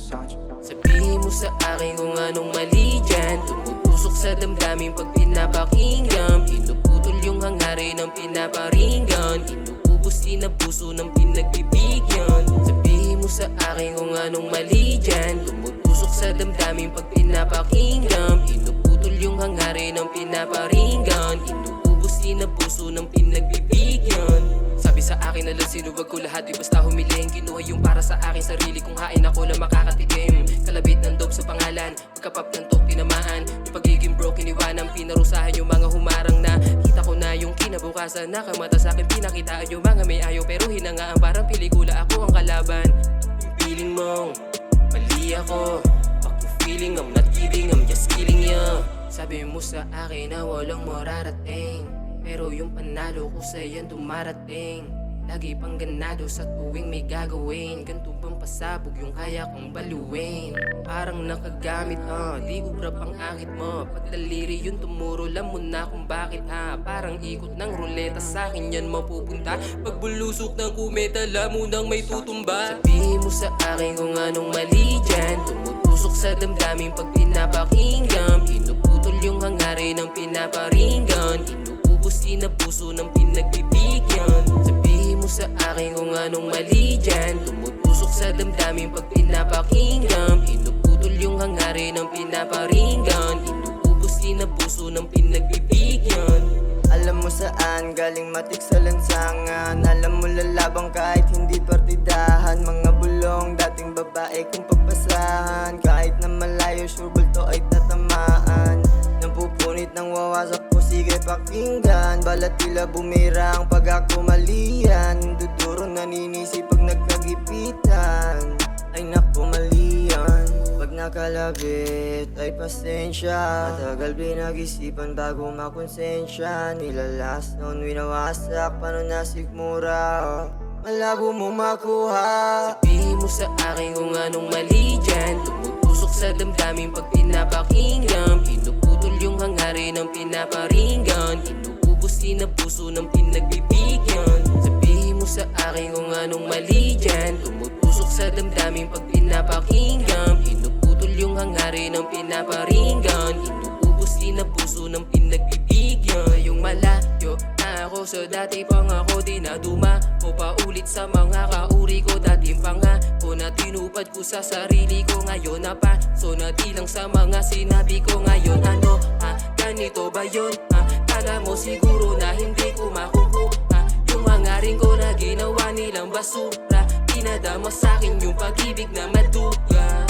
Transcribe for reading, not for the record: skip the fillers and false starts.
Sabihin mo sa akin kung anong mali dyan. Tumutusok sa damdamin pag pinapakinggan. Pinuputol yung hangarin ng pinaparinggan. Inuubos din ang puso ng pinagbibigyan. Sabihin mo sa akin kung anong mali dyan. Tumutusok sa damdamin pag pinapakinggan. Pinuputol yung hangarin ng pinaparinggan. Inuubos din ang puso ng pinagbibigyan. Sabi sa akin na lang sinuwag ko lahat, di basta humiling. Kinuha yung para sa akin sarili kong hain, ako lang makakatikim. Kalabit ng dope sa pangalan, pagkapap ng tok tinamaan. Yung pagiging broke iniwanan, pinarusahan yung mga humarang na. Kita ko na yung kinabukasan, nakamata sa akin pinakitaan yung mga may ayaw. Pero hinangaan parang pelikula, ako ang kalaban. Yung feeling mong mali ako, fuck your feeling, I'm not giving, I'm just killing ya. Sabi mo sa akin na walang mararating, pero yung panalo ko sa'yan dumarating. Lagi pang ganado sa tuwing may gagawin. Ganto bang pasabog yung kaya kong baluin? Parang nakagamit di ubra pang akit mo. Pagdaliri yun tumuro, lam mo na kung bakit Parang ikot ng ruleta, sa'kin yan mapupunta. Pagbulusok ng kumeta, lam mo nang may tutumba. Sabihin mo sa akin kung anong mali dyan. Tumutusok sa damdamin pag pinapakinggan. Pinuputol yung hangarin ng pinaparinggan. Inuubos din ang puso ng pinagbibigyan. Sabihin mo sa akin kung anong mali dyan. Tumutusok sa damdamin pag pinapakinggan. Pinuputol yung hangarin ng pinaparinggan. Inuubos din ang puso ng pinagbibigyan. Alam mo saan galing matik sa lansangan. Alam mo lalabang kahit hindi partidahan. Mga bulong dating babae kung pagpasahan. Kahit na malayo sure bulto ay tatamaan. Nampupunit ng wawasak ko, sige pakinggan. Balat tila bumirang pag ako maliyan. Duduro naninisi pag nagkagipitan. Ay naku mali yan. Pag nakalabit ay pasensya. Matagal pinag-isipan bago makonsensya. Nilalas noon winawasak, paano nasigmura? Malabo mo makuha. Sabihin mo sa akin kung anong mali dyan. Tumutusok sa damdamin pag pinapakinggan. Pinuputol yung hangarin ng pinaparinggan. Inuubos din ang puso ng pinagbibigyan. Sabihin mo sa akin kung anong mali dyan. Tumutusok sa damdamin pag pinapakinggan. Pinuputol yung hangarin ng pinaparinggan. Inuubos din ang puso ng pinagbibigyan. Ngayong malayo na ako sa dati pang ako dinaduma ko paulit sa mga kauri ko. Dating pangako na tinupad ko sa sarili ko. Ngayon na pa, so na di lang sa mga sinabi ko. Ngayon ano ganito ba yun? Kala mo siguro na hindi ko makukuha yung hangarin ko na ginawa nilang basura. Pinadama sa'kin yung pag-ibig na maduga.